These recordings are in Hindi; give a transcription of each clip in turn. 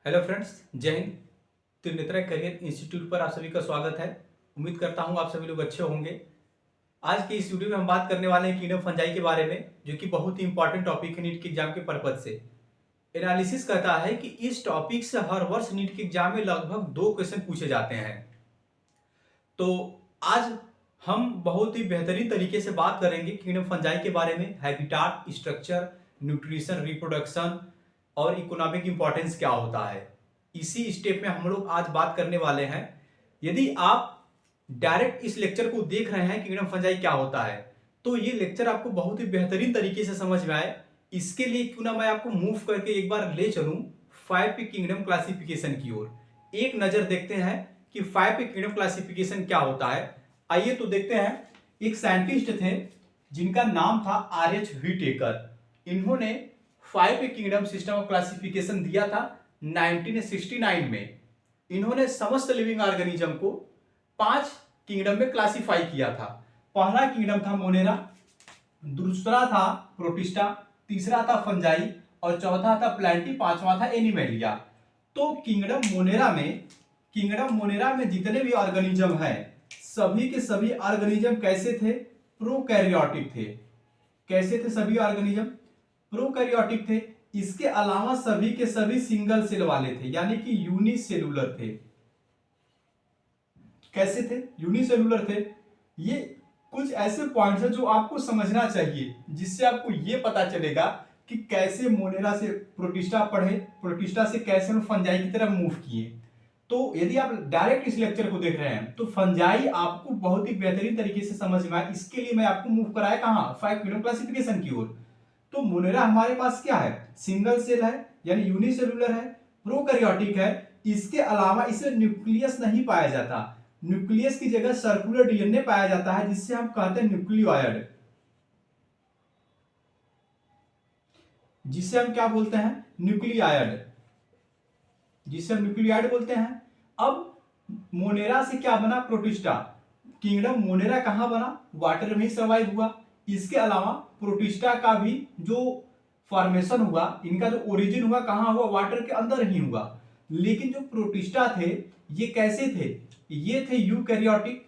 हेलो फ्रेंड्स, जय हिंद। त्रिनेत्रा करियर इंस्टीट्यूट पर आप सभी का स्वागत है। उम्मीद करता हूं आप सभी लोग अच्छे होंगे। आज की इस वीडियो में हम बात करने वाले हैं किंगडम फंजाई के बारे में, जो कि बहुत ही इंपॉर्टेंट टॉपिक है नीट के एग्जाम के पर्पज से। एनालिसिस कहता है कि इस टॉपिक से हर वर्ष नीट के एग्जाम में लगभग 2 क्वेश्चन पूछे जाते हैं। तो आज हम बहुत ही बेहतरीन तरीके से बात करेंगे किंगडम फंजाई के बारे में, हैबिटाट, स्ट्रक्चर, न्यूट्रिशन, रिप्रोडक्शन और इकोनॉमिक इंपॉर्टेंस क्या होता है। इसी स्टेप में हम लोग आज बात करने वाले हैं। यदि आप डायरेक्ट इस लेक्चर को देख रहे हैं किंगडम फंजाई क्या होता है, तो ये लेक्चर आपको बहुत ही बेहतरीन तरीके से समझ में आए। इसके लिए क्यों ना मैं आपको मूव करके एक बार ले चलूं 5 किंगडम क्लासिफिकेशन की ओर। एक नजर देखते हैं कि 5 किंगडम क्लासिफिकेशन क्या होता है। आइए तो देखते हैं। एक साइंटिस्ट थे जिनका नाम था आर.एच. व्हिटेकर। इन्होंने 5 किंगडम सिस्टम ऑफ क्लासिफिकेशन दिया था 1969 में। इन्होंने समस्त लिविंग ऑर्गेनिज्म को 5 किंगडम में क्लासिफाई किया था। पहला किंगडम था मोनेरा, दूसरा था प्रोटिस्टा, तीसरा था फंजाई और चौथा था प्लांटी, पांचवा था एनिमेलिया। तो किंगडम मोनेरा में जितने भी ऑर्गेनिज्म हैं, सभी के सभी ऑर्गेनिज्म कैसे थे? प्रोकैरियोटिक थे। कैसे थे सभी ऑर्गेनिज्म? प्रोकैरियोटिक थे। इसके अलावा सभी के सभी सिंगल सेल वाले थे, यानी कि यूनिसेलुलर थे। कैसे थे? यूनिसेलुलर थे। ये कुछ ऐसे पॉइंट्स हैं जो आपको समझना चाहिए, जिससे आपको ये पता चलेगा कि कैसे मोनेरा से प्रोटिस्टा पढ़े, प्रोटिस्टा से कैसे हम फंजाई की तरफ मूव किए। तो यदि आप डायरेक्ट इस लेक्चर को देख रहे हैं तो फंजाई आपको बहुत ही बेहतरीन तरीके से समझ में आए, इसके लिए मैं आपको मूव कराया कहां? 5 किंगडम क्लासिफिकेशन की ओर। तो मोनेरा हमारे पास क्या है? सिंगल सेल है, यानी यूनिसेलुलर है, प्रोकैरियोटिक है। इसके अलावा इसमें न्यूक्लियस नहीं पाया जाता। न्यूक्लियस की जगह सर्कुलर डीएनए पाया जाता है, जिससे हम कहते हैं न्यूक्लियोइड। जिसे हम क्या बोलते हैं? न्यूक्लियोइड। जिसे हम न्यूक्लियोइड बोलते हैं। अब मोनेरा से क्या बना? प्रोटिस्टा। किंगडम मोनेरा कहां बना? वाटर में ही सर्वाइव हुआ। इसके अलावा प्रोटिस्टा का भी जो फॉर्मेशन हुआ, इनका जो ओरिजिन हुआ कहां हुआ? वाटर के अंदर ही हुआ। लेकिन जो प्रोटिस्टा थे, ये कैसे थे? ये थे यूकैरियोटिक।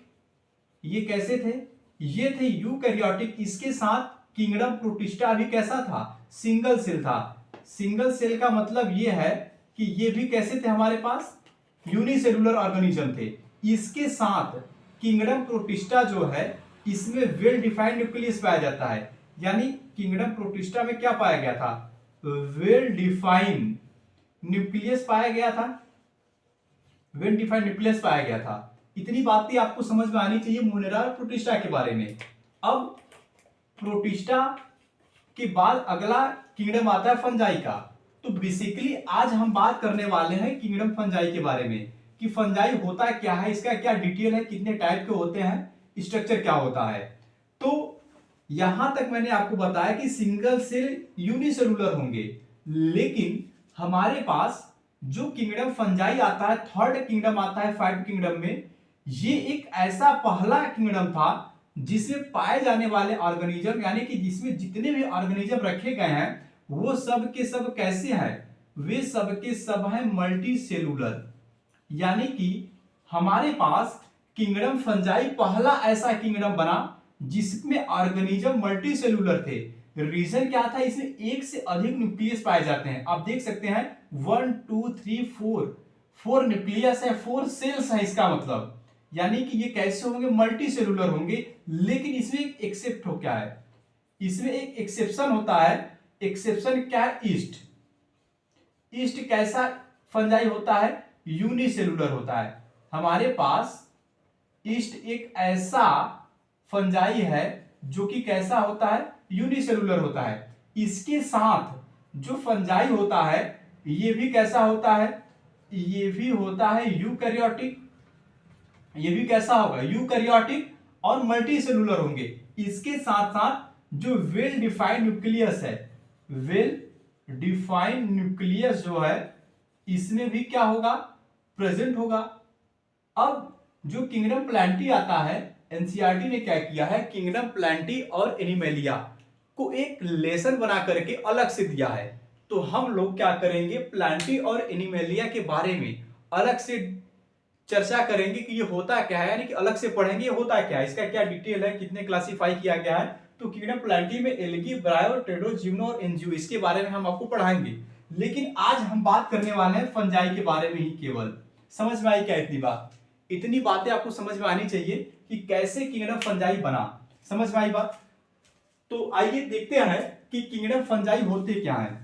ये कैसे थे? ये थे यूकैरियोटिक। इसके साथ किंगडम प्रोटिस्टा भी कैसा था? सिंगल सेल था। सिंगल सेल का मतलब ये है कि ये भी कैसे थे हमारे पास? यूनिसेलुलर ऑर्गेनिज्म थे। इसके साथ किंगडम प्रोटिस्टा जो है, इसमें वेल डिफाइंड न्यूक्लियस पाया जाता है। यानी किंगडम प्रोटिस्टा में क्या पाया गया था? वेल डिफाइंड न्यूक्लियस पाया गया था। वेल डिफाइंड न्यूक्लियस पाया गया था। इतनी बातें आपको समझ में आनी चाहिए मोनेरा और प्रोटिस्टा के बारे में। अब प्रोटिस्टा के बाद अगला किंगडम आता है फंजाई का। तो बेसिकली आज हम बात करने वाले हैं किंगडम फंजाई के बारे में, कि फंजाई होता क्या है, इसका क्या डिटेल है, कितने टाइप के होते हैं, स्ट्रक्चर क्या होता है। तो यहां तक मैंने आपको बताया कि सिंगल सेल यूनिसेलुलर होंगे। लेकिन हमारे पास जो किंगडम फंजाई आता है, थर्ड किंगडम आता है 5 किंगडम में, ये एक ऐसा पहला किंगडम था जिसमें पाए जाने वाले ऑर्गेनिज्म, यानी कि जिसमें जितने भी ऑर्गेनिज्म रखे गए हैं, वो सब के सब कैसे हैं? वे सब के सब हैं मल्टी सेलुलर। यानी कि हमारे पास किंगडम फंजाई पहला ऐसा किंगडम बना जिसमें ऑर्गेनिज्म मल्टी सेलुलर थे। रीजन क्या था? इसमें एक से अधिक न्यूक्लियस पाए जाते हैं। आप देख सकते हैं 1 2 3 4 न्यूक्लियस है, 4 सेल्स है इसका मतलब। यानी कि ये कैसे होंगे? मल्टी सेलुलर होंगे। लेकिन इसमें एक एक्सेप्ट हो क्या है? इसमें एक एक्सेप्शन होता है। एक्सेप्शन क्या है? ईस्ट। ईस्ट कैसा फंजाई होता है? यूनिसेलुलर होता है। हमारे पास ईस्ट एक ऐसा फंजाई है जो कि कैसा होता है? यूनिसेलुलर होता है। इसके साथ जो फंजाई होता है, ये भी कैसा होता है? ये भी होता है यूकैरियोटिक। ये भी कैसा होगा? यूकैरियोटिक और मल्टी सेलुलर होंगे। इसके साथ साथ जो वेल डिफाइंड न्यूक्लियस है, वेल डिफाइंड न्यूक्लियस जो है, इसमें भी क्या होगा? प्रेजेंट होगा। अब जो किंगडम प्लांटी आता है, एनसीईआरटी ने क्या किया है? किंगडम प्लांटी और एनिमेलिया को एक लेसन बना करके अलग से दिया है। तो हम लोग क्या करेंगे, प्लांटी और एनिमेलिया के बारे में अलग से चर्चा करेंगे कि ये होता क्या है, यानी कि अलग से पढ़ेंगे ये होता क्या है, इसका क्या डिटेल है, कितने क्लासिफाई किया गया है। तो किंगडम प्लांटी में एल्गी, ब्रायो, टेडो, जिम्नो और एंजियो, इसके बारे में हम आपको पढ़ाएंगे। लेकिन आज हम बात करने वाले हैं फंजाई के बारे में ही केवल। समझ में आई क्या इतनी बात? इतनी बातें आपको समझ में आनी चाहिए कि कैसे किंगडम फंजाई बना। समझ में आई बात? तो आइए देखते हैं कि किंगडम फंजाई होते क्या है।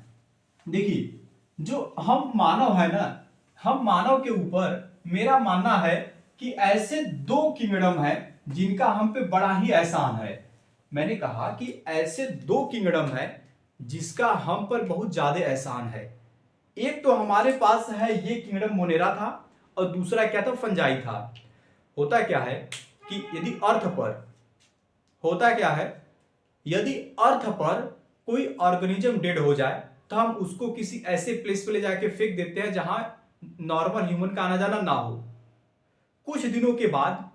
देखिए, जो हम मानव है ना, हम मानव के ऊपर मेरा मानना है कि ऐसे दो किंगडम है जिनका हम पे बड़ा ही एहसान है। मैंने कहा कि ऐसे दो किंगडम है जिसका हम पर बहुत ज्यादा एहसान है। एक तो हमारे पास है ये किंगडम मोनेरा था, और दूसरा क्या था, फंजाई था। होता क्या है कि यदि अर्थ पर होता क्या है, यदि अर्थ पर कोई ऑर्गेनिज्म डेड हो जाए तो हम उसको किसी ऐसे प्लेस पे ले जाके फेंक देते हैं जहां नॉर्मल ह्यूमन का आना जाना ना हो। कुछ दिनों के बाद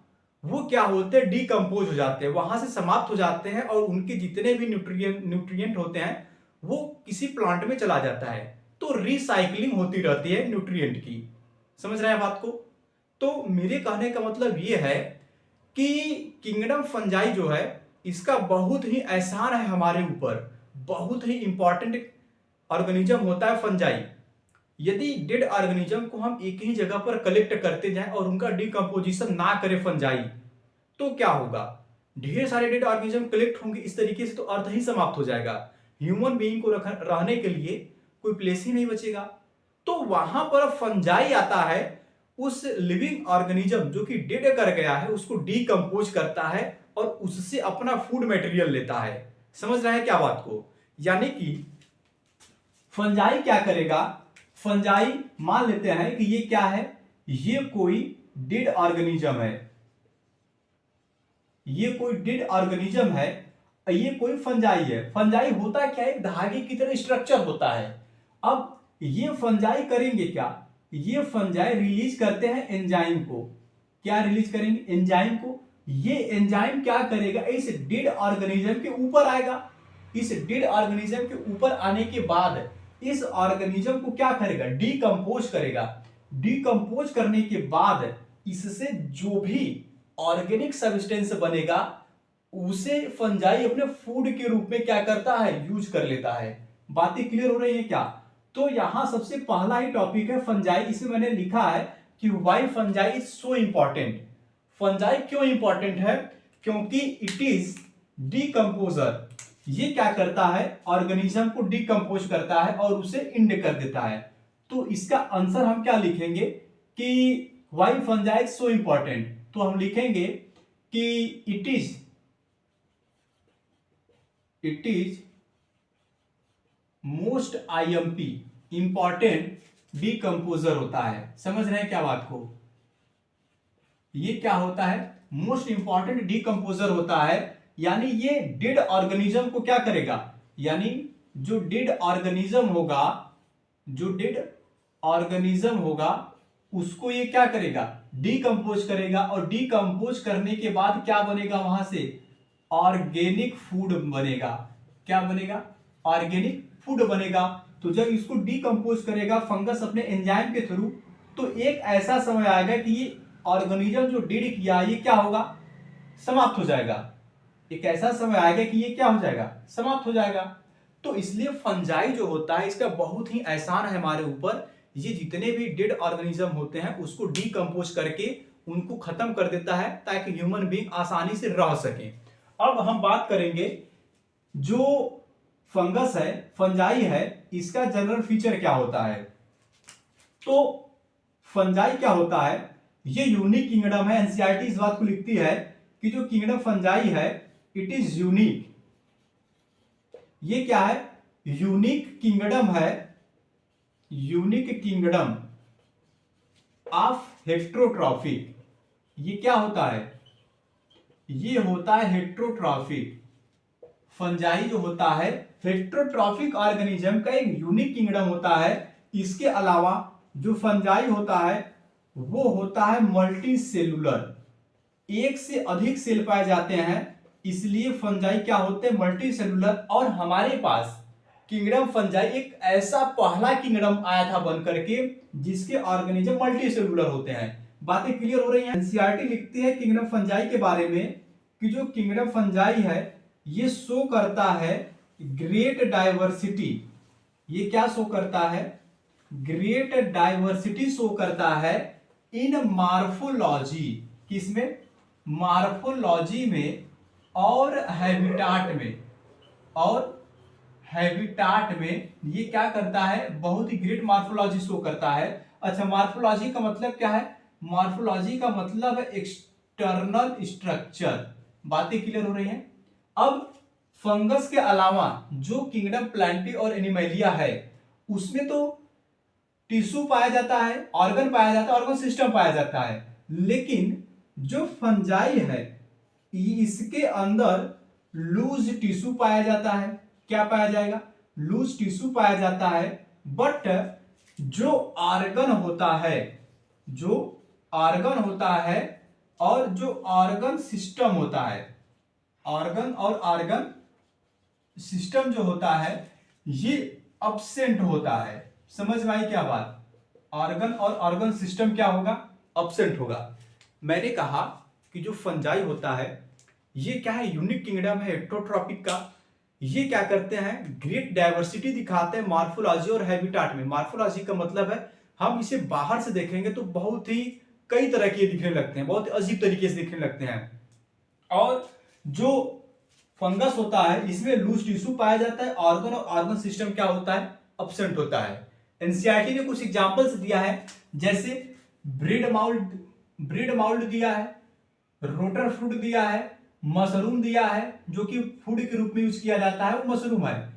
वो क्या होते हैं, डीकम्पोज हो जाते हैं, वहां से समाप्त हो जाते हैं, और उनके जितने भी न्यूट्रिएंट होते हैं वो किसी प्लांट में चला जाता है। तो रिसाइकलिंग होती रहती है न्यूट्रिएंट की। समझ रहे हैं बात को? तो मेरे कहने का मतलब ये है कि किंगडम फंजाई जो है इसका बहुत ही एहसान है हमारे ऊपर। बहुत ही इंपॉर्टेंट ऑर्गेनिज्म होता है फंजाई। यदि डेड ऑर्गेनिज्म को हम एक ही जगह पर कलेक्ट करते जाएं और उनका डिकम्पोजिशन ना करे फंजाई, तो क्या होगा, ढेर सारे डेड ऑर्गेनिज्म कलेक्ट होंगे, इस तरीके से तो अर्थ ही समाप्त हो जाएगा। ह्यूमन बीइंग को रहने के लिए कोई प्लेस ही नहीं बचेगा। तो वहां पर फंजाई आता है, उस लिविंग ऑर्गेनिज्म जो कि डेड कर गया है उसको डीकम्पोज करता है और उससे अपना फूड मटेरियल लेता है। समझ रहे हैं क्या बात को? यानी कि फंजाई क्या करेगा, फंजाई मान लेते हैं कि ये क्या है, ये कोई डेड ऑर्गेनिज्म है, ये कोई डेड ऑर्गेनिज्म है, ये कोई फंजाई है। फंजाई होता क्या है, एक धागे की तरह स्ट्रक्चर होता है। अब ये फंजाई करेंगे क्या, ये फंजाई रिलीज करते हैं एंजाइम को। क्या रिलीज करेंगे, एंजाइम को। ये एंजाइम क्या करेगा, इस डेड ऑर्गेनिज्म के ऊपर आएगा। इस डेड ऑर्गेनिज्म के ऊपर आने के बाद इस ऑर्गेनिज्म को क्या करेगा, डीकम्पोज करेगा। डीकम्पोज करने के बाद इससे जो भी ऑर्गेनिक सब्सटेंस बनेगा उसे फंजाई अपने फूड के रूप में क्या करता है, यूज कर लेता है। बातें क्लियर हो रही है क्या? तो यहां सबसे पहला ही टॉपिक है फंजाई। इसमें मैंने लिखा है कि why fungi is so important. Fungi क्यों इंपॉर्टेंट है, क्योंकि इट इज डीकम्पोजर। ये क्या करता है, ऑर्गेनिज्म को डीकम्पोज करता है और उसे इंड कर देता है। तो इसका आंसर हम क्या लिखेंगे कि why fungi is so important. तो हम लिखेंगे कि it is most IMP, important decomposer होता है। समझ रहे हैं क्या बात को? ये क्या होता है, मोस्ट इंपॉर्टेंट डीकम्पोजर होता है। यानी ये डेड ऑर्गेनिज्म को क्या करेगा, यानी जो डेड ऑर्गेनिज्म होगा, जो डेड ऑर्गेनिज्म होगा उसको ये क्या करेगा, डीकम्पोज करेगा। और डीकम्पोज करने के बाद क्या बनेगा, वहां से ऑर्गेनिक फूड बनेगा। क्या बनेगा, ऑर्गेनिक फूड बनेगा। तो जब इसको डीकम्पोज करेगा फंगस अपने एंजाइम के थ्रू, तो एक ऐसा समय आएगा कि ये ऑर्गेनिज्म जो डेड किया ये क्या होगा, समाप्त हो जाएगा। एक ऐसा समय आएगा कि ये क्या हो जाएगा, समाप्त हो जाएगा। तो इसलिए फंजाई जो होता है इसका बहुत ही एहसान है हमारे ऊपर। ये जितने भी डेड ऑर्गेनिज्म होते हैं उसको डीकम्पोज करके उनको खत्म कर देता है ताकि ह्यूमन बीइंग आसानी से रह सके। अब हम बात करेंगे जो फंगस है, फंजाई है, इसका जनरल फीचर क्या होता है। तो फंजाई क्या होता है, ये यूनिक किंगडम है। एनसीईआरटी इस बात को लिखती है कि जो किंगडम फंजाई है इट इज यूनिक। ये क्या है, यूनिक किंगडम है, यूनिक किंगडम ऑफ हेट्रोट्रॉफिक। ये क्या होता है, ये होता है हेट्रोट्रॉफिक। फंजाई जो होता है हेट्रोट्रॉफिक ऑर्गेनिज्म का एक यूनिक किंगडम होता है। इसके अलावा जो फंजाई होता है वो होता है मल्टी सेलुलर, एक से अधिक सेल पाए जाते हैं, इसलिए फंजाई क्या होते हैं, मल्टी सेलुलर। और हमारे पास किंगडम फंजाई एक ऐसा पहला किंगडम आया था बन करके जिसके ऑर्गेनिज्म मल्टी सेलुलर होते हैं। बातें क्लियर हो रही हैं। एनसीईआरटी लिखती है किंगडम फंजाई के बारे में कि जो किंगडम फंजाई है ये शो करता है ग्रेट डाइवर्सिटी। ये क्या शो करता है? ग्रेट डाइवर्सिटी शो करता है इन मार्फोलॉजी। किसमें? मार्फोलॉजी में और हैबिटाट में। और हैबिटाट में ये क्या करता है? बहुत ही ग्रेट मार्फोलॉजी शो करता है। अच्छा, मार्फोलॉजी का मतलब क्या है? मार्फोलॉजी का मतलब है एक्सटर्नल स्ट्रक्चर। बातें क्लियर हो रही हैं। अब फंगस के अलावा जो किंगडम प्लांटी और एनिमेलिया है उसमें तो टिश्यू पाया जाता है, ऑर्गन पाया जाता है, ऑर्गन सिस्टम पाया जाता है। लेकिन जो फंजाई है इसके अंदर लूज टिश्यू पाया जाता है। क्या पाया जाएगा? लूज टिश्यू पाया जाता है। बट जो ऑर्गन होता है, जो ऑर्गन होता है और जो ऑर्गन सिस्टम होता है, ऑर्गन और ऑर्गन सिस्टम जो होता है ये अब्सेंट होता है। समझ में आई क्या बात? ऑर्गन और ऑर्गन सिस्टम क्या होगा? अब्सेंट होगा। मैंने कहा कि जो फंजाई होता है ये क्या है? यूनिक किंगडम है हेटेरोट्रॉपिक का। ये क्या करते हैं? ग्रेट डाइवर्सिटी दिखाते हैं मार्फोलॉजी और हैबिटाट में। मार्फोलॉजी का मतलब है हम इसे बाहर से देखेंगे तो बहुत ही कई तरह के दिखने लगते हैं, बहुत अजीब तरीके से दिखने लगते हैं। और जो फंगस होता है इसमें लूज टिश्यू पाया जाता है। ऑर्गन और ऑर्गन सिस्टम क्या होता है? अब्सेंट होता है। एनसीईआरटी ने कुछ एग्जांपल्स दिया है, जैसे ब्रीड माउल्ड दिया है, रोटर फ्रूट दिया है, मशरूम दिया है जो कि फूड के रूप में यूज किया जाता है, वो मशरूम है।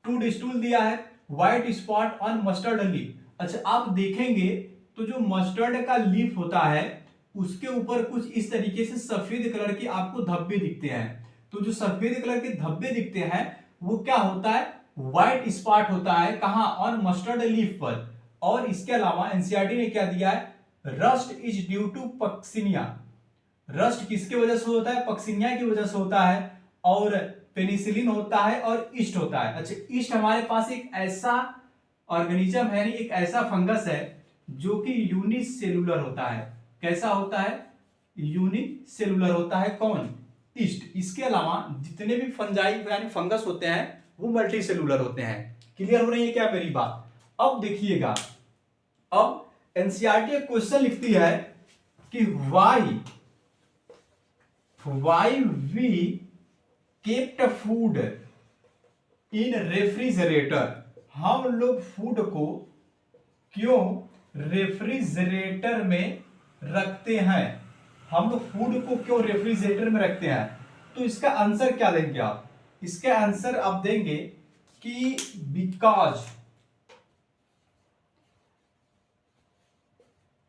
टूड स्टूल दिया है, white spot on mustard leaf. अच्छा, आप देखेंगे तो जो मस्टर्ड का लीफ होता है उसके ऊपर कुछ इस तरीके से सफेद कलर के आपको धब्बे दिखते हैं। तो जो सफेद कलर के धब्बे दिखते हैं वो क्या होता है? व्हाइट स्पॉट होता है। कहां? ऑन मस्टर्ड लीफ पर। और इसके अलावा एनसीईआरटी ने क्या दिया है? Rust is due to Puccinia. Rust किसके वजह से होता है? पक्सिनिया की वजह से होता है। और पेनिसिलिन होता है और ईस्ट होता है। अच्छा, ईस्ट हमारे पास एक ऐसा ऑर्गेनिज्म है, एक ऐसा फंगस है जो कि यूनिसेलुलर होता है। कैसा होता है? यूनिसेलुलर होता है। कौन? ईस्ट। इसके अलावा जितने भी फंजाई यानी फंगस होते हैं वो मल्टी सेलुलर होते हैं। क्लियर हो रही है क्या मेरी बात? अब देखिएगा, अब एनसीईआरटी एक क्वेश्चन लिखती है कि why we kept food in refrigerator. हम लोग फूड को क्यों रेफ्रिजरेटर में रखते हैं? हम लोग फूड को क्यों रेफ्रिजरेटर में रखते हैं? तो इसका आंसर क्या देंगे आप? इसका आंसर आप देंगे कि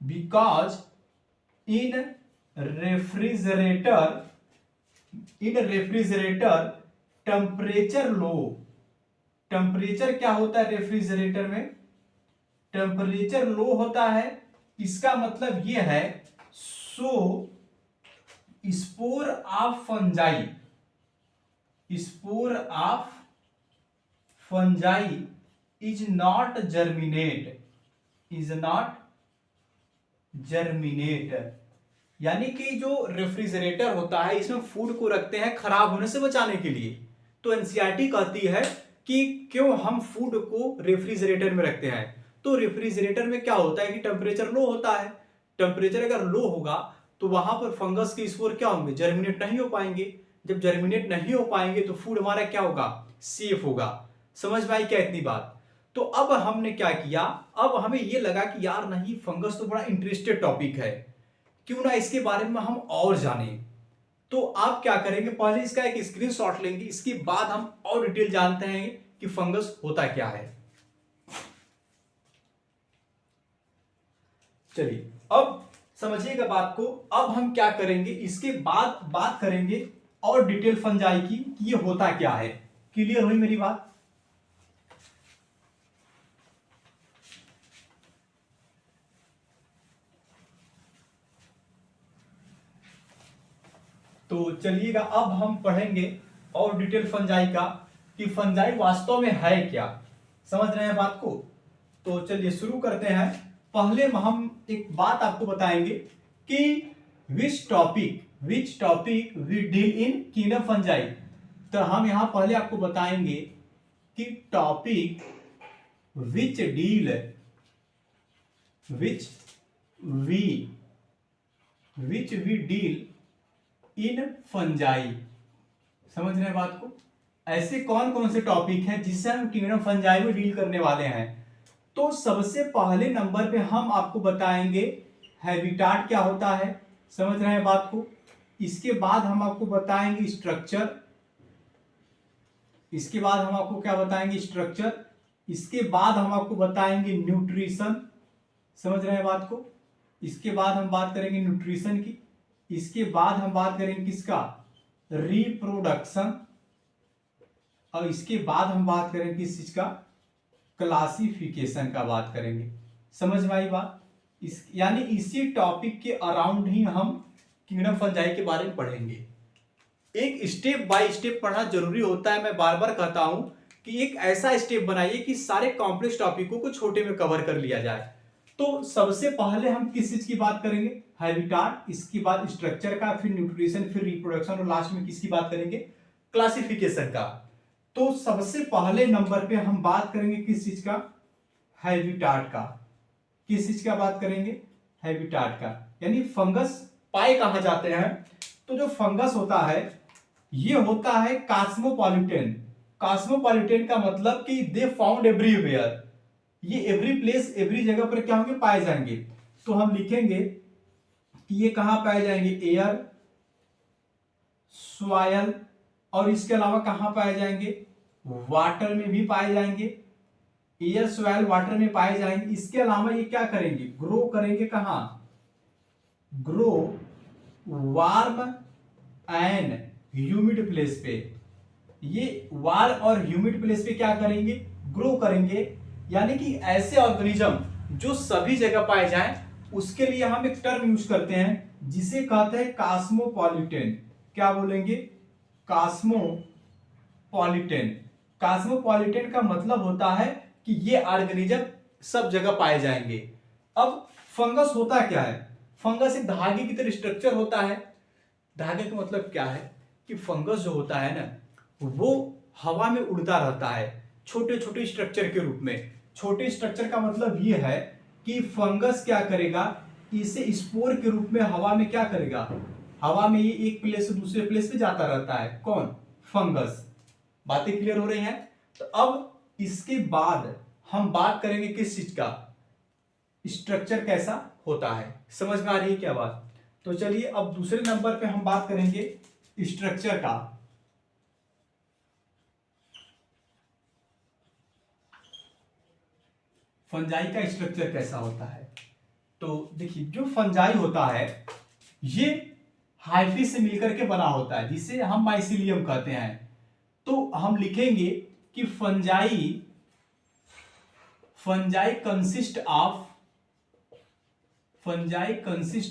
because in refrigerator temperature low. Temperature क्या होता है रेफ्रिजरेटर में? टेम्परेचर लो होता है। इसका मतलब यह है so spore of fungi is not germinate. यानी कि जो रेफ्रिजरेटर होता है इसमें फूड को रखते हैं खराब होने से बचाने के लिए। तो एनसीईआरटी कहती है कि क्यों हम फूड को रेफ्रिजरेटर में रखते हैं। तो रेफ्रिजरेटर में क्या होता है कि टेम्परेचर लो होता है। टेम्परेचर अगर लो होगा तो वहां पर फंगस के स्पोर क्या होंगे? जर्मिनेट नहीं हो पाएंगे। जब जर्मिनेट नहीं हो पाएंगे तो फूड हमारा क्या होगा? सेफ होगा। समझ में आई क्या इतनी बात? तो अब हमने क्या किया, अब हमें यह लगा कि यार नहीं, फंगस तो बड़ा इंटरेस्टेड टॉपिक है, क्यों ना इसके बारे में हम और जानें। तो आप क्या करेंगे, पहले इसका एक स्क्रीनशॉट लेंगे, इसके बाद हम और डिटेल जानते हैं कि फंगस होता क्या है। चलिए अब समझिएगा बात को। अब हम क्या करेंगे, इसके बाद बात करेंगे और डिटेल फंजाई की कि ये होता क्या है। क्लियर हुई मेरी बात? तो चलिएगा अब हम पढ़ेंगे और डिटेल फंजाई का कि फंजाई वास्तव में है क्या। समझ रहे हैं बात को। तो चलिए शुरू करते हैं। पहले हम एक बात आपको बताएंगे कि which topic we deal in kingdom fungi. तो हम यहां पहले आपको बताएंगे कि topic which we deal in fungi. समझ रहे हैं बात को। ऐसे कौन कौन से टॉपिक हैं जिससे हम किंगडम फंजाई में डील करने वाले हैं। तो सबसे पहले नंबर पे हम आपको बताएंगे हैबिटाट क्या होता है। समझ रहे हैं बात को। इसके बाद हम आपको बताएंगे स्ट्रक्चर। इसके बाद हम आपको क्या बताएंगे, स्ट्रक्चर। इसके बाद हम आपको बताएंगे न्यूट्रिशन। समझ रहे हैं बात को। इसके बाद हम बात करेंगे न्यूट्रिशन की। इसके बाद हम बात करेंगे किसका, रिप्रोडक्शन। और इसके बाद हम बात करेंगे किस चीज का, क्लासिफिकेशन का बात करेंगे। समझ में आई बात। इस यानी इसी टॉपिक के अराउंड ही हम किंगडम फंजाई के बारे में पढ़ेंगे। एक स्टेप बाय स्टेप पढ़ना जरूरी होता है। मैं बार बार कहता हूं कि एक ऐसा स्टेप बनाइए कि सारे कॉम्प्लेक्स टॉपिकों को छोटे में कवर कर लिया जाए। तो सबसे पहले हम किस चीज की बात करेंगे, हैबिटाट। इसके बाद स्ट्रक्चर का, फिर न्यूट्रिशन, फिर रिप्रोडक्शन और लास्ट में किसकी बात करेंगे, क्लासिफिकेशन का। तो सबसे पहले नंबर पे हम बात करेंगे किस चीज का, हैबिटाट का। किस चीज का बात करेंगे, हैबिटाट का। यानी फंगस पाए कहां जाते हैं। तो जो फंगस होता है ये होता है कॉस्मोपॉलिटन। कॉस्मोपॉलिटन का मतलब कि दे फाउंड एवरीवेयर। ये एवरी प्लेस, एवरी जगह पर क्या होंगे, पाए जाएंगे। तो हम लिखेंगे कि ये कहां पाए जाएंगे, एयर, सॉयल, और इसके अलावा कहां पाए जाएंगे, वाटर में भी पाए जाएंगे। एयर, सॉयल, वाटर में पाए जाएंगे। इसके अलावा ये क्या करेंगे, ग्रो करेंगे कहां, grow warm and humid place पे। ये वार्म और ह्यूमिड प्लेस पे क्या करेंगे, ग्रो करेंगे। यानी कि ऐसे ऑर्गेनिज्म जो सभी जगह पाए जाएं, उसके लिए हम एक टर्म यूज करते हैं जिसे कहते हैं कॉस्मोपॉलिटन। क्या बोलेंगे, कॉस्मोपॉलिटन। कॉस्मोपॉलिटन का मतलब होता है कि ये ऑर्गेनिज्म सब जगह पाए जाएंगे। अब फंगस होता क्या है, फंगस एक धागे की तरह स्ट्रक्चर होता है। धागे का मतलब क्या है कि फंगस जो होता है ना, वो हवा में उड़ता रहता है छोटे छोटे स्ट्रक्चर के रूप में। छोटे स्ट्रक्चर का मतलब ये है कि फंगस क्या करेगा, इसे स्पोर के रूप में हवा में क्या करेगा, हवा में ये एक प्लेस से दूसरे प्लेस पे जाता रहता है। कौन, फंगस। बातें क्लियर हो रही हैं। तो अब इसके बाद हम बात करेंगे किस चीज का, स्ट्रक्चर कैसा होता है। समझ में आ रही है क्या बात। तो चलिए अब दूसरे नंबर पे हम बात करेंगे स्ट्रक्चर का। फंजाई का स्ट्रक्चर कैसा होता है। तो देखिए जो फंजाई होता है ये हाइफी से मिलकर के बना होता है जिसे हम माइसिलियम कहते हैं। तो हम लिखेंगे कि fungi consist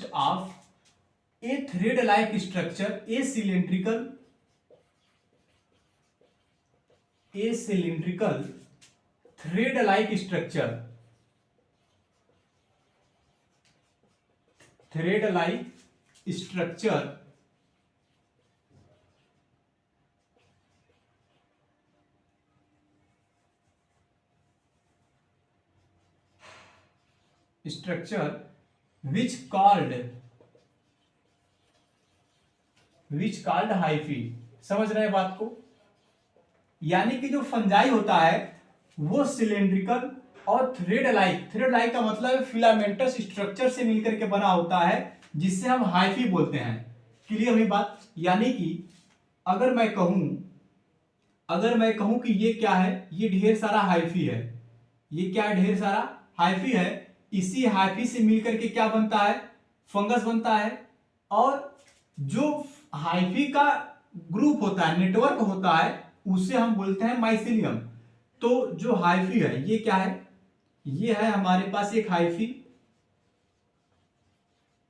of A thread like structure, A cylindrical thread like structure, which called hyphae। समझ रहे हैं बात को। यानी कि जो फंजाई होता है वो सिलेंड्रिकल और थ्रेड लाइक का मतलब है फिलामेंटस स्ट्रक्चर से मिलकर के बना होता है जिससे हम हाइफी बोलते हैं। क्लियर हुई बात। यानी कि अगर मैं कहूं कि ये क्या है, ये ढेर सारा हाइफी है। ये क्या है, ढेर सारा हाइफी है। इसी हाइफी से मिलकर के क्या बनता है, फंगस बनता है। और जो हाइफी का ग्रुप होता है, नेटवर्क होता है, उसे हम बोलते हैं माइसिलियम। तो जो हाइफी है ये क्या है, ये है हमारे पास एक हाइफी,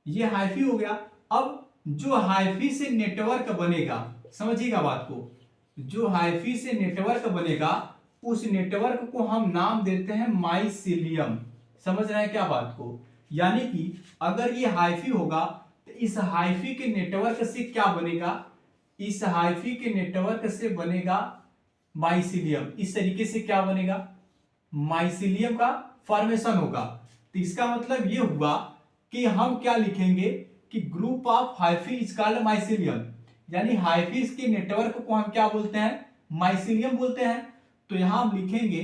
ये हाइफी हो गया। अब जो हाइफी से नेटवर्क बनेगा, समझिएगा बात को, जो हाइफी से नेटवर्क बनेगा उस नेटवर्क को हम नाम देते हैं माइसिलियम। समझ रहे हैं क्या बात को? यानी कि अगर ये हाइफी होगा तो इस हाइफी के नेटवर्क से क्या बनेगा? इस हाइफी के नेटवर्क से बनेगा माइसिलियम। इस तरीके से क्या बनेगा? माइसिलियम का फॉर्मेशन होगा। तो इसका मतलब ये हुआ कि हम क्या लिखेंगे कि group of hyphae is called mycelium, यानी हाइफीज के नेटवर्क को हम क्या बोलते हैं? माइसिलियम बोलते हैं। तो यहां हम लिखेंगे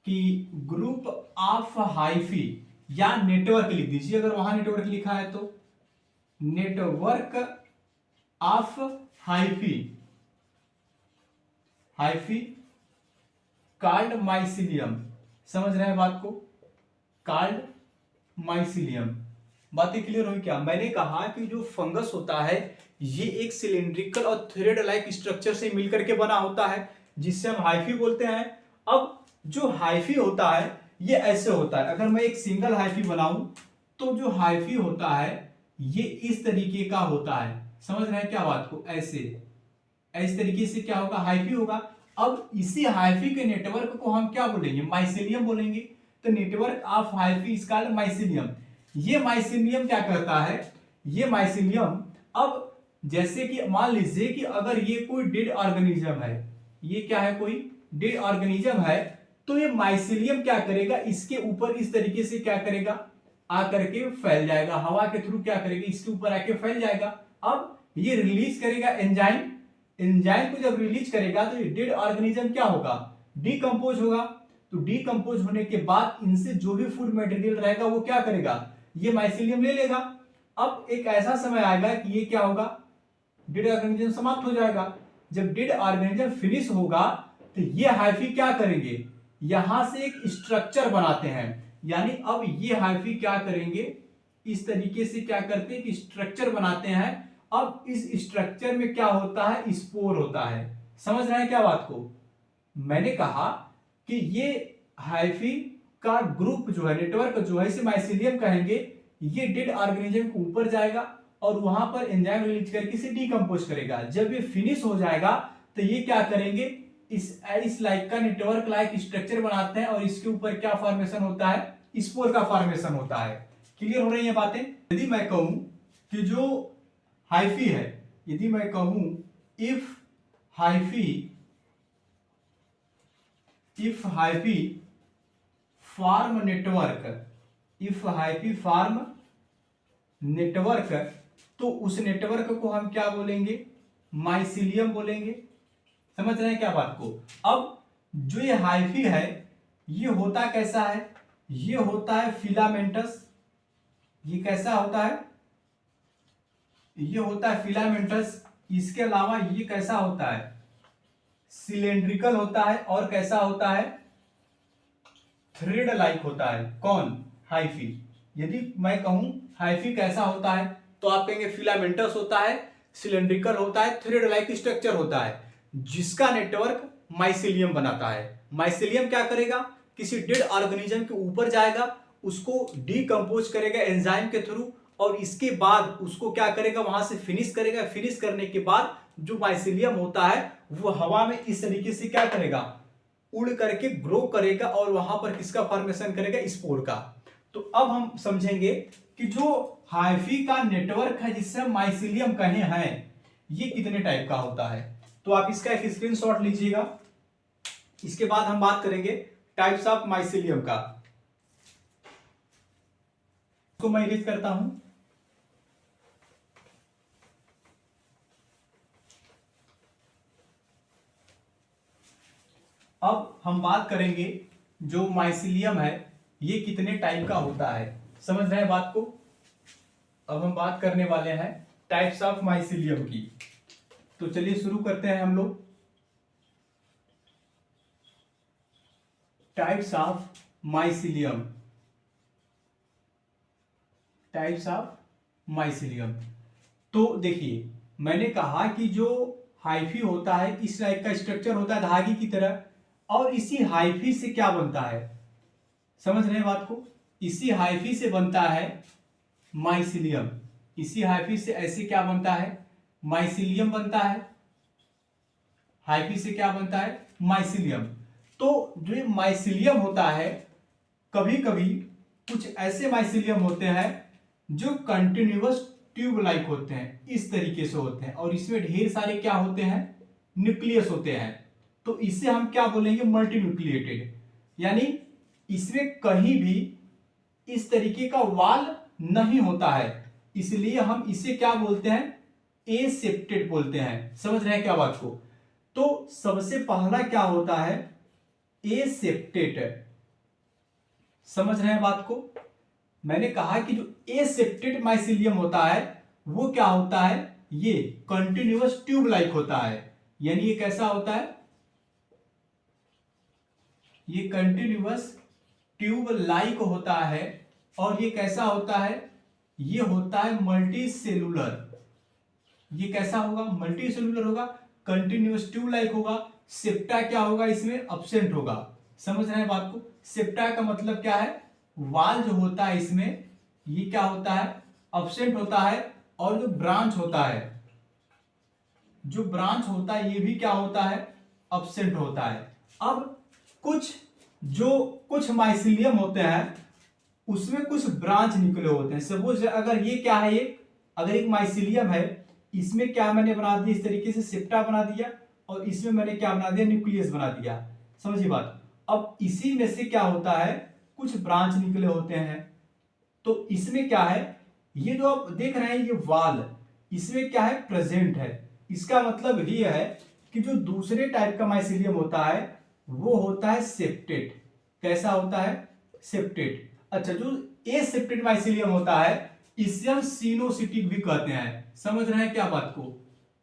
कि ग्रुप ऑफ हाइफी, या नेटवर्क लिख दीजिए अगर वहां नेटवर्क लिखा है तो, network of hyphae, hyphae called mycelium. समझ रहे हैं बात को? Called mycelium. बातें क्लियर हुई क्या? मैंने कहा कि जो फंगस होता है ये एक सिलिंड्रिकल और थ्रेड लाइक स्ट्रक्चर से मिलकर के बना होता है, जिससे हम हाइफी बोलते हैं। अब जो हाइफी होता है ये ऐसे होता है। अगर मैं एक सिंगल हाइफी बनाऊं तो जो हाइफी होता है ये इस तरीके का होता है। समझ रहे हैं क्या बात को? ऐसे इस तरीके से क्या होगा? हाइफी होगा। अब इसी हाइफी के नेटवर्क को हम क्या बोलेंगे? माइसिलियम बोलेंगे। तो network of hyphae is called mycelium. ये माइसिलियम क्या करता है? ये माइसिलियम, अब जैसे कि मान लीजिए कि अगर ये कोई डेड ऑर्गेनिज्म है, ये क्या है? कोई डेड ऑर्गेनिज्म है, तो ये माइसिलियम क्या करेगा? इसके ऊपर इस तरीके से क्या करेगा? आकर के फैल जाएगा, हवा के थ्रू क्या करेगा? इसके ऊपर आके फैल जाएगा। अब ये रिलीज करेगा एंजाइम। एंजाइम को जब रिलीज करेगा तो ये डेड ऑर्गेनिज्म क्या होगा? डीकंपोज होगा। तो डीकंपोज होने के बाद इनसे जो भी फूड मटेरियल रहेगा वो क्या करेगा? ये माइसिलियम ले लेगा। अब एक ऐसा समय आएगा कि ये क्या होगा? डेड ऑर्गेनिज्म समाप्त हो जाएगा। जब डेड ऑर्गेनिज्म फिनिश होगा तो ये हाइफी क्या करेंगे? यहां से एक स्ट्रक्चर बनाते हैं। यानी अब ये हाइफी क्या करेंगे? इस तरीके से क्या करते हैं कि स्ट्रक्चर बनाते हैं। अब इस स्ट्रक्चर में क्या होता है? स्पोर होता है। समझ रहे हैं क्या बात को? मैंने कहा कि ये हाइफी का ग्रुप जो है, नेटवर्क जो है, इसे माइसिलियम कहेंगे। ये डेड ऑर्गेनिज्म के ऊपर जाएगा और वहां पर एंजाइम रिलीज करके इसे डीकंपोज करेगा। जब ये फिनिश हो जाएगा तो ये क्या करेंगे? इस लाइक का नेटवर्क लाइक स्ट्रक्चर बनाते हैं और इसके ऊपर क्या फॉर्मेशन होता है? स्पोर का फॉर्मेशन होता है। क्लियर हो रही है बातें? यदि मैं कहूं कि जो हाइफी है, यदि मैं कहूं if hyphae, if hyphae form network, if hyphae form network, तो उस नेटवर्क को हम क्या बोलेंगे? माइसिलियम बोलेंगे। समझ रहे हैं क्या बात को? अब जो ये हाइफी है ये होता कैसा है? ये होता है फिलामेंटस। ये कैसा होता है? ये होता है फिलामेंटस। इसके अलावा ये कैसा होता है? सिलेंड्रिकल होता है। और कैसा होता है? थ्रेड लाइक होता है। कौन? हाइफी। यदि मैं कहूं हाइफी कैसा होता है तो आप कहेंगे फिलामेंटस होता है, सिलेंड्रिकल होता है, थ्रेड लाइक स्ट्रक्चर होता है, जिसका नेटवर्क माइसिलियम बनाता है। माइसिलियम क्या करेगा? किसी डेड ऑर्गेनिज्म के ऊपर जाएगा, उसको डीकंपोज करेगा एंजाइम के थ्रू, और इसके बाद उसको क्या करेगा? वहां से फिनिश करेगा। फिनिश करने के बाद जो माइसिलियम होता है वो हवा में इस तरीके से क्या करेगा? उड़ करके ग्रो करेगा और वहां पर किसका फॉर्मेशन करेगा? स्पोर का। तो अब हम समझेंगे कि जो हाइफी का नेटवर्क है जिससे हम माइसिलियम कहे हैं, ये कितने टाइप का होता है। तो आप इसका एक स्क्रीनशॉट लीजिएगा। इसके बाद हम बात करेंगे टाइप्स ऑफ माइसिलियम का। इसको मैं इरेज करता हूं। अब हम बात करेंगे जो माइसिलियम है ये कितने टाइप का होता है। समझ रहे हैं बात को? अब हम बात करने वाले हैं टाइप्स ऑफ माइसिलियम की। तो चलिए शुरू करते हैं हम लोग। Types of mycelium, types of mycelium. तो देखिए मैंने कहा कि जो हाइफी होता है इस टाइप का स्ट्रक्चर होता है धागे की तरह, और इसी हाइफी से क्या बनता है? समझ रहे हैं बात को? इसी हाइफी से बनता है माइसिलियम। इसी हाइफी से ऐसे क्या बनता है? माइसिलियम बनता है। हाइफी से क्या बनता है, माइसिलियम। तो जो ये माइसिलियम होता है, कभी कभी कुछ ऐसे माइसिलियम होते हैं जो कंटिन्यूअस ट्यूब लाइक होते हैं, इस तरीके से होते हैं, और इसमें ढेर सारे क्या होते हैं, न्यूक्लियस होते हैं। तो इसे हम क्या बोलेंगे, मल्टी न्यूक्लिएटेड। यानी इसमें कहीं भी इस तरीके का वाल नहीं होता है, इसलिए हम इसे क्या बोलते हैं, एसेप्टेड बोलते हैं। समझ रहे हैं क्या बात को। तो सबसे पहला क्या होता है, एसेप्टेड। समझ रहे हैं बात को। मैंने कहा कि जो एसेप्टेड माइसिलियम होता है वो क्या होता है, ये कंटिन्यूअस ट्यूब लाइक होता है। यानी ये कैसा होता है, ये कंटिन्यूअस ट्यूब लाइक होता है। और ये कैसा होता है, ये होता है मल्टी सेलुलर। ये कैसा होगा, मल्टी सेलुलर होगा, कंटिन्यूअस ट्यूब लाइक होगा। सेप्टा क्या होगा, इसमें अब्सेंट होगा। समझ रहे हैं बात को। सेप्टा का मतलब क्या है, वाल जो होता है इसमें ये क्या होता है, अब्सेंट होता है। और जो ब्रांच होता है, जो ब्रांच होता है ये भी क्या होता है, अब्सेंट होता है। अब कुछ माइसिलियम होते हैं उसमें कुछ ब्रांच निकले होते हैं। सपोज अगर ये क्या है, अगर एक माइसिलियम है, इसमें क्या मैंने बना दिया, इस तरीके से सेप्टा बना दिया, और इसमें मैंने क्या बना दिया, न्यूक्लियस बना दिया। समझिए बात। अब इसी में से क्या होता है, कुछ ब्रांच निकले होते हैं। तो इसमें क्या है, ये जो आप देख रहे हैं ये वाल, इसमें क्या है, प्रेजेंट है। इसका मतलब ये है कि जो दूसरे टाइप का माइसिलियम होता है वो होता है सेप्टेड। कैसा होता है, सेप्टेड। अच्छा, जो एसेप्टेड माइसिलियम होता है इसे हम सिनोसिटिक भी कहते हैं। समझ रहे हैं क्या बात को।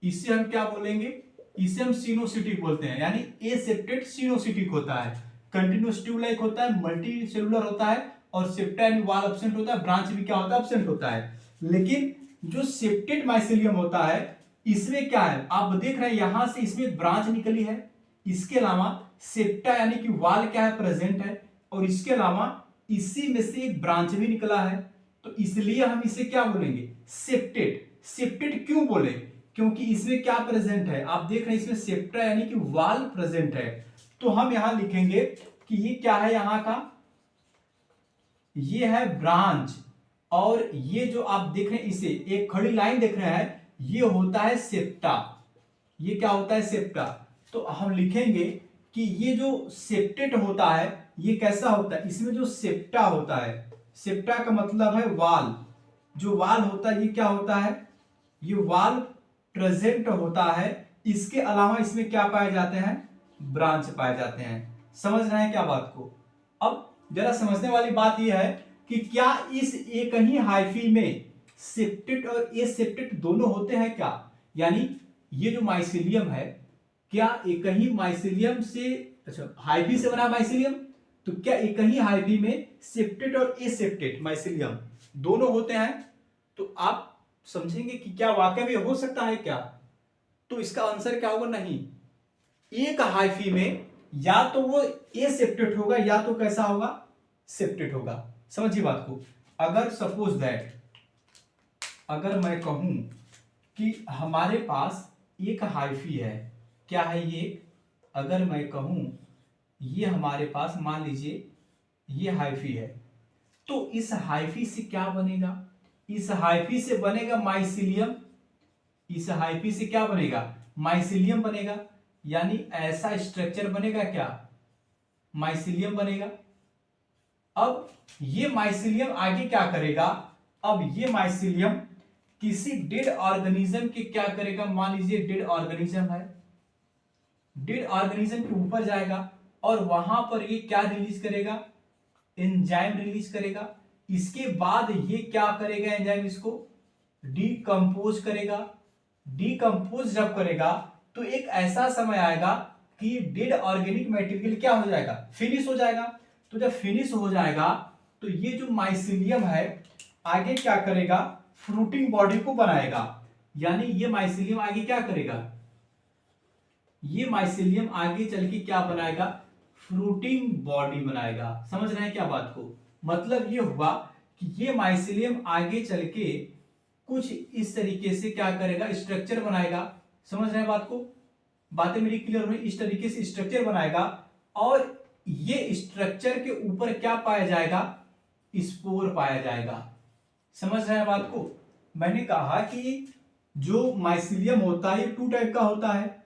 इसे हम क्या बोलेंगे, इसे हम सिनोसिटिक बोलते हैं। यानी एसेप्टेड सिनोसिटिक होता है, कंटिन्यूअस ट्यूब लाइक होता है, मल्टी सेलुलर होता है, और सेप्टा यानी वाल अब्सेंट होता है, ब्रांच भी क्या होता है, अब्सेंट होता है। लेकिन जो सेप्टेड माइसिलियम होता है इसमें क्या है, आप देख रहे हैं यहां से इसमें ब्रांच निकली है, इसके अलावा सेप्टा यानी कि वाल क्या है, प्रेजेंट है, और इसके अलावा इसी में से एक ब्रांच भी निकला है। तो इसलिए हम इसे क्या बोलेंगे, सेप्टेड। सेप्टेड क्यों बोले, क्योंकि इसमें क्या प्रेजेंट है, आप देख रहे हैं इसमें सेप्टा यानी कि वाल प्रेजेंट है। तो हम यहां लिखेंगे कि ये क्या है, यहां का ये है ब्रांच, और ये जो आप देख रहे हैं इसे एक खड़ी लाइन देख रहे हैं, ये होता है सेप्टा। ये क्या होता है, सेप्टा। तो हम लिखेंगे कि ये जो सेप्टेट होता है ये कैसा होता है, इसमें जो सेप्टा होता है, सेप्टा का मतलब है वाल। जो वाल होता है ये क्या होता है, ये वाल प्रेजेंट होता है। इसके अलावा इसमें क्या पाए जाते हैं, ब्रांच पाए जाते हैं। समझ रहे हैं क्या बात को। अब जरा समझने वाली बात यह है कि क्या इस एक ही हाइफी में सेप्टेट और एसेप्टेट दोनों होते हैं क्या। यानी ये जो माइसिलियम है, क्या एक ही माइसिलियम से, अच्छा हाइफी से बना माइसिलियम, तो क्या एक ही हाइफी में सेप्टेट और एसेप्टेट माइसिलियम दोनों होते हैं। तो आप समझेंगे कि क्या वाकई में हो सकता है क्या। तो इसका आंसर क्या होगा, नहीं। एक हाइफी में या तो वो एसेप्टेट होगा या तो कैसा होगा, सेप्टेट होगा। समझिए बात को। अगर सपोज दैट, अगर मैं कहूं कि हमारे पास एक हाइफी है, क्या है ये, अगर मैं कहूं ये हमारे पास मान लीजिए ये हाइफी है, तो इस हाइफी से क्या बनेगा, इस हाइफी से बनेगा माइसिलियम। इस हाइफी से क्या बनेगा, माइसिलियम बनेगा। यानी ऐसा स्ट्रक्चर बनेगा क्या, माइसिलियम बनेगा। अब ये माइसिलियम आगे क्या करेगा, अब ये माइसिलियम किसी डेड ऑर्गेनिज्म के क्या करेगा, मान लीजिए डेड ऑर्गेनिज्म है, डेड ऑर्गेनिज्म के ऊपर जाएगा और वहां पर ये क्या रिलीज करेगा, एंजाइम रिलीज करेगा। इसके बाद ये क्या करेगा, एंजाइम इसको डीकंपोज करेगा। डीकंपोज जब करेगा तो एक ऐसा समय आएगा कि डेड ऑर्गेनिक मटेरियल क्या हो जाएगा, फिनिश हो जाएगा। तो जब फिनिश हो जाएगा तो ये जो माइसिलियम है आगे क्या करेगा, फ्रूटिंग बॉडी को बनाएगा। यानी ये माइसिलियम आगे क्या करेगा, ये माइसिलियम आगे चल के क्या बनाएगा, फ्रूटिंग बॉडी बनाएगा। समझ रहे हैं क्या बात को। मतलब ये हुआ कि ये माइसिलियम आगे चल के कुछ इस तरीके से क्या करेगा, स्ट्रक्चर बनाएगा। समझ रहे हैं बात को। बातें मेरी क्लियर हुई? इस तरीके से स्ट्रक्चर बनाएगा और ये स्ट्रक्चर के ऊपर क्या पाया जाएगा? स्पोर पाया जाएगा। समझ रहे हैं बात को? मैंने कहा कि जो माइसिलियम होता है ये 2 टाइप का होता है,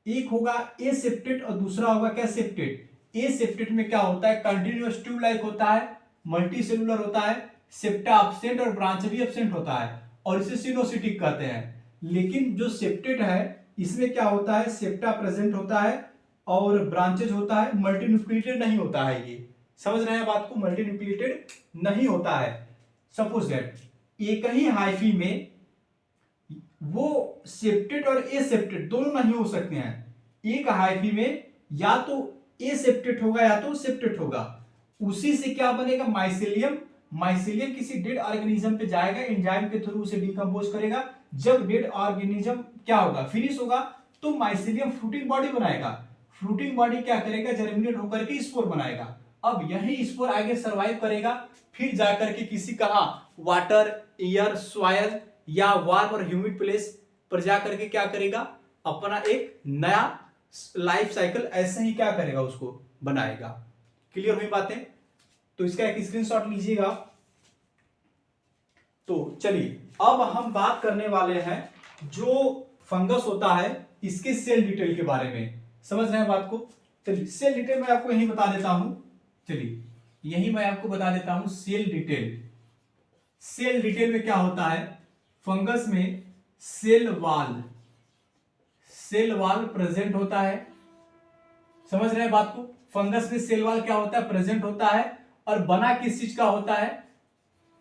एक होगा ए सेप्टेट और दूसरा होगा क्या? सेप्टेट। ए सेप्टेट में क्या होता है? कंटिन्यूअस ट्यूब लाइक होता है, मल्टी सेलुलर होता है, सेप्टा एब्सेंट और ब्रांच भी एब्सेंट होता है और इसे सिनोसिटिक कहते हैं। लेकिन जो सेप्टेट है इसमें क्या होता है? सेप्टा प्रेजेंट होता है और ब्रांचेज होता है, मल्टी न्यूक्लिएटेड नहीं होता है। ये समझ रहे हैं बात को? मल्टी न्यूक्लिएटेड नहीं होता है। सपोज दैट एक ही हाइफी में वो सेप्टेट और ए सेप्टेट दोनों नहीं हो सकते हैं। एक हाइफी में या तो ए सेप्टेट होगा या तो सेप्टेट होगा। उसी से क्या बनेगा? माइसेलियम। माइसेलियम किसी डेड ऑर्गेनिज्म पे जाएगा, एंजाइम के थ्रू उसे डिकम्पोज करेगा। जब डेड ऑर्गेनिज्म क्या होगा? फिनिश होगा, तो माइसेलियम फ्रूटिंग बॉडी बनाएगा। फ्रूटिंग बॉडी क्या करेगा? जर्मिनेट होकर के स्पोर बनाएगा। अब यही स्पोर आगे सर्वाइव करेगा, फिर जाकर के किसी कहा वाटर, एयर, सॉयल या वार्म और ह्यूमिड प्लेस पर जाकर के क्या करेगा? अपना एक नया लाइफ साइकिल ऐसे ही क्या करेगा? उसको बनाएगा। क्लियर हुई बातें? तो इसका एक स्क्रीनशॉट लीजिएगा। तो चलिए अब हम बात करने वाले हैं जो फंगस होता है इसके सेल डिटेल के बारे में। समझ रहे हैं बात को? चलिए सेल डिटेल मैं आपको यही बता देता हूं। चलिए यही मैं आपको बता देता हूं सेल डिटेल। सेल डिटेल में क्या होता है? फंगस में सेल वाल प्रेजेंट होता है। समझ रहे हैं बात को? फंगस में सेल वाल क्या होता है? प्रेजेंट होता है और बना किस चीज का होता है?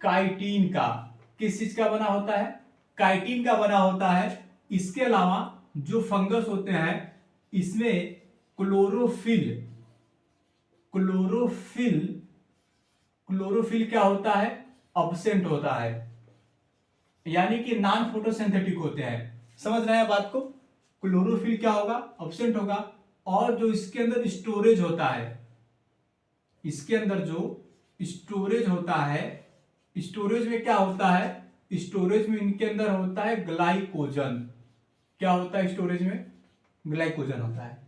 काइटिन का। किस चीज का बना होता है? काइटिन का बना होता है। इसके अलावा जो फंगस होते हैं इसमें क्लोरोफिल क्या होता है? अब्सेंट होता है, यानी कि नॉन फोटोसिंथेटिक होते हैं। समझ रहे हैं बात को? क्लोरोफिल क्या होगा? अब्सेंट होगा। और जो इसके अंदर स्टोरेज होता है, इसके अंदर जो स्टोरेज होता है, स्टोरेज में क्या होता है? स्टोरेज में इनके अंदर होता है ग्लाइकोजन। क्या होता है स्टोरेज में? ग्लाइकोजन होता है।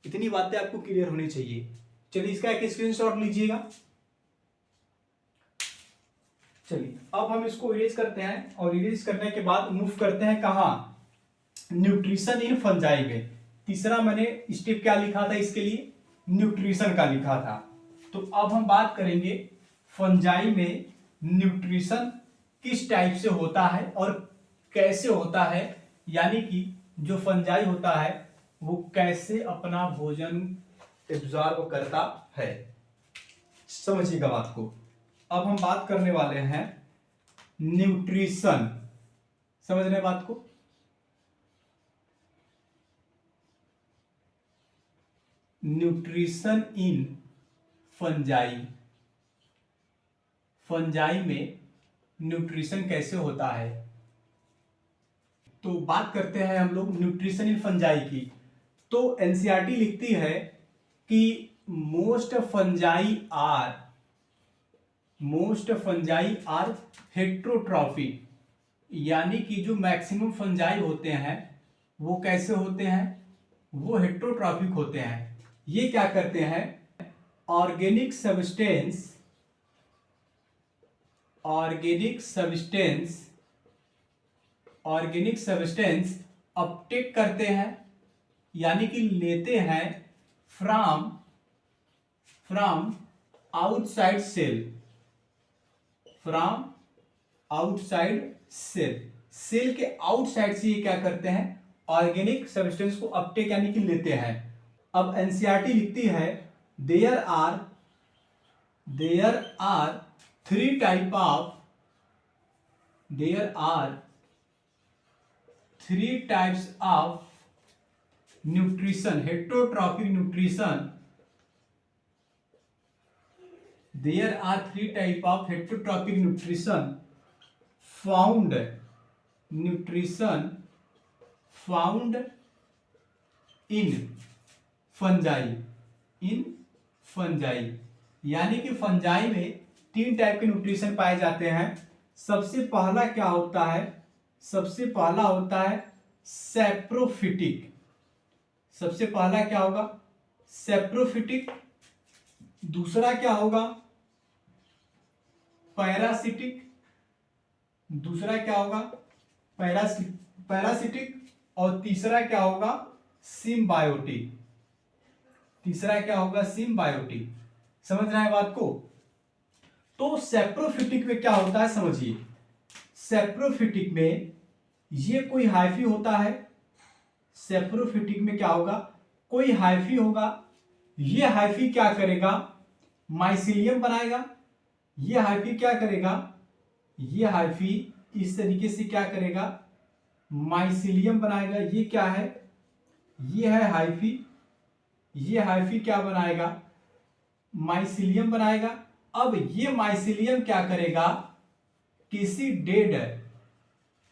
इतनी बातें आपको क्लियर होनी चाहिए। चलिए इसका एक स्क्रीनशॉट लीजिएगा। चलिए अब हम इसको इरेज करते हैं और इरेज करने के बाद मूव करते हैं कहां? न्यूट्रिशन इन फंजाई में। तीसरा मैंने स्टेप क्या लिखा था इसके लिए? न्यूट्रिशन का लिखा था। तो अब हम बात करेंगे फंजाई में न्यूट्रिशन किस टाइप से होता है और कैसे होता है, यानी कि जो फंजाई होता है वो कैसे अपना भोजन एब्जॉर्ब करता है। समझिएगा बात को। अब हम बात करने वाले हैं न्यूट्रिशन। समझ रहे हैं बात को? Nutrition in fungi. फंजाई में न्यूट्रिशन कैसे होता है? तो बात करते हैं हम लोग न्यूट्रिशन इन फंजाई की। तो एनसीईआरटी लिखती है कि मोस्ट फंजाई आर हेट्रोट्रॉफिक, यानी कि जो मैक्सिमम फंजाई होते हैं वो कैसे होते हैं? वो हेट्रोट्रॉफिक होते हैं। ये क्या करते हैं? ऑर्गेनिक सब्सटेंस अपटेक करते हैं, यानी कि लेते हैं फ्रॉम आउटसाइड सेल के आउटसाइड से ये क्या करते हैं? ऑर्गेनिक सब्सटेंस को अपटेक यानी कि लेते हैं। अब एनसीईआरटी लिखती है there are three types of nutrition, heterotrophic nutrition. There are 3 types of heterotrophic nutrition found in fungi, यानी कि फंजाई में 3 टाइप के न्यूट्रिशन पाए जाते हैं। सबसे पहला क्या होता है? सबसे पहला होता है सैप्रोफिटिक। सबसे पहला क्या होगा सेप्रोफिटिक, दूसरा क्या होगा पैरासिटिक, दूसरा क्या होगा पैरासिटिक, और तीसरा क्या होगा सिम्बायोटिक, तीसरा क्या होगा सिम्बायोटिक। समझ रहे हैं बात को? तो सेप्रोफिटिक में क्या होता है समझिए, सेप्रोफिटिक में ये कोई हाइफी होता है, सेप्रोफिटिक में क्या होगा कोई हाइफी होगा, ये हाइफी क्या करेगा माइसिलियम बनाएगा, ये हाइफी क्या करेगा, ये हाइफी इस तरीके से क्या करेगा माइसिलियम बनाएगा। ये क्या है, ये है हाइफी, ये हाइफी क्या बनाएगा माइसिलियम बनाएगा। अब ये माइसिलियम क्या करेगा किसी डेड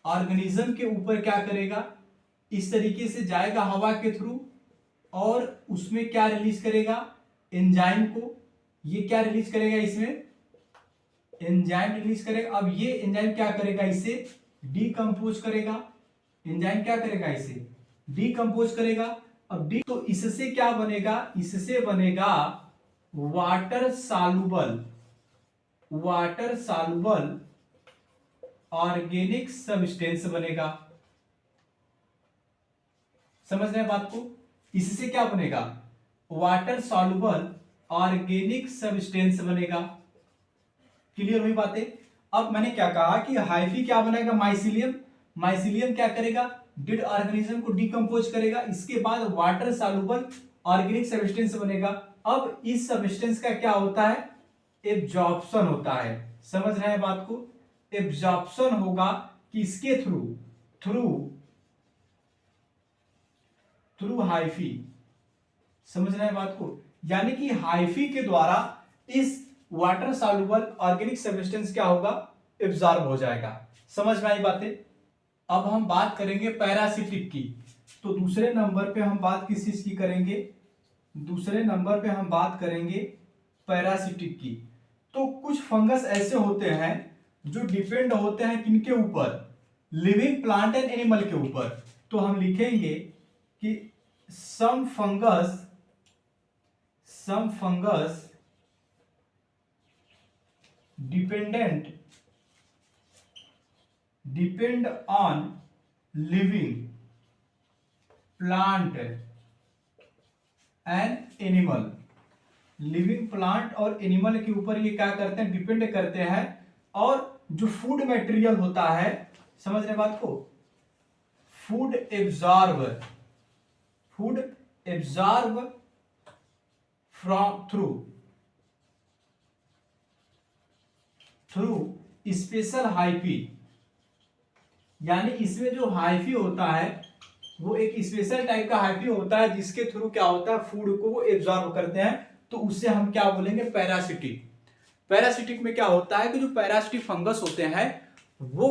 ऑर्गेनिज्म के ऊपर क्या करेगा इस तरीके से जाएगा हवा के थ्रू, और उसमें क्या रिलीज करेगा एंजाइम को, ये क्या रिलीज करेगा इसमें एंजाइम रिलीज करेगा। अब ये एंजाइम क्या करेगा इसे डीकंपोज करेगा, एंजाइम क्या करेगा इसे डीकंपोज करेगा। अब डी तो इससे क्या बनेगा, इससे बनेगा वाटर सॉल्युबल ऑर्गेनिक सब्सटेंस बनेगा। समझ रहे हैं बात को? इससे क्या बनेगा वाटर सॉल्युबल ऑर्गेनिक सब्सटेंस बनेगा। क्लियर हुई बातें? अब मैंने क्या कहा कि हाइफी क्या बनाएगा माइसिलियम, माइसिलियम क्या करेगा डेड ऑर्गेनिज्म को डिकम्पोज करेगा, इसके बाद वाटर सॉल्युबल ऑर्गेनिक सब्सटेंस बनेगा। अब इस सब्सटेंस का क्या होता है एब्जॉर्प्शन होता है। समझ रहे हैं बात को? एब्जॉर्प्शन होगा किसके थ्रू थ्रू हाइफी। समझ रहे हैं बात को? यानी कि हाइफी के द्वारा इस वाटर सॉल्युबल ऑर्गेनिक सब्सटेंस क्या होगा एब्जॉर्ब हो जाएगा। समझ में आई बातें? अब हम बात करेंगे पैरासिटिक की। तो दूसरे नंबर पे हम बात किस चीज की करेंगे, दूसरे नंबर पे हम बात करेंगे पैरासिटिक की। तो कुछ फंगस ऐसे होते हैं जो डिपेंड होते हैं किनके ऊपर लिविंग प्लांट एंड एनिमल के ऊपर। तो हम लिखेंगे कि some fungus depend on living plant and animal। Living plant और एनिमल के ऊपर ये क्या करते हैं डिपेंड करते हैं, और जो फूड मटेरियल होता है समझ रहे बात को food absorb from through special hyphae. यानी इसमें जो हाइफी होता है वो एक स्पेशल टाइप का हाइफी होता है जिसके थ्रू क्या होता है फूड को वो एब्जॉर्ब करते हैं। तो उससे हम क्या बोलेंगे पैरासिटिक। पैरासिटिक में क्या होता है कि जो पैरासिटिक फंगस होते हैं वो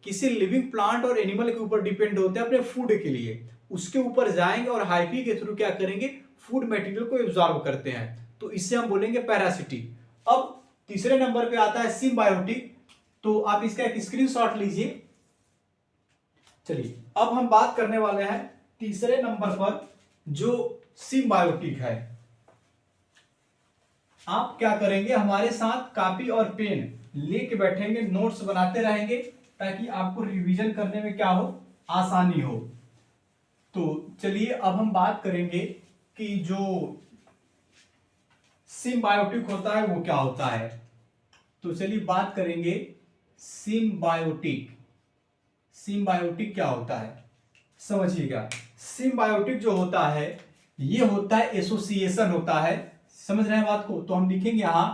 किसी लिविंग प्लांट और एनिमल के ऊपर डिपेंड होते हैं अपने फूड के लिए, उसके ऊपर जाएंगे और हाइफी के थ्रू क्या करेंगे फूड मटेरियल को एब्जॉर्ब करते हैं। तो इससे हम बोलेंगे पैरासिटिक। अब तीसरे नंबर पे आता है सिम्बायोटिक। तो आप इसका एक स्क्रीनशॉट लीजिए। चलिए अब हम बात करने वाले हैं तीसरे नंबर पर जो सिम्बायोटिक है। आप क्या करेंगे हमारे साथ कॉपी और पेन लेके बैठेंगे, नोट्स बनाते रहेंगे ताकि आपको रिवीजन करने में क्या हो आसानी हो। तो चलिए अब हम बात करेंगे कि जो सिम्बायोटिक होता है वो क्या होता है। तो चलिए बात करेंगे सिम्बायोटिक। सिम्बायोटिक क्या होता है समझिएगा। सिम्बायोटिक जो होता है ये होता है एसोसिएशन होता है। समझ रहे हैं बात को? तो हम लिखेंगे यहां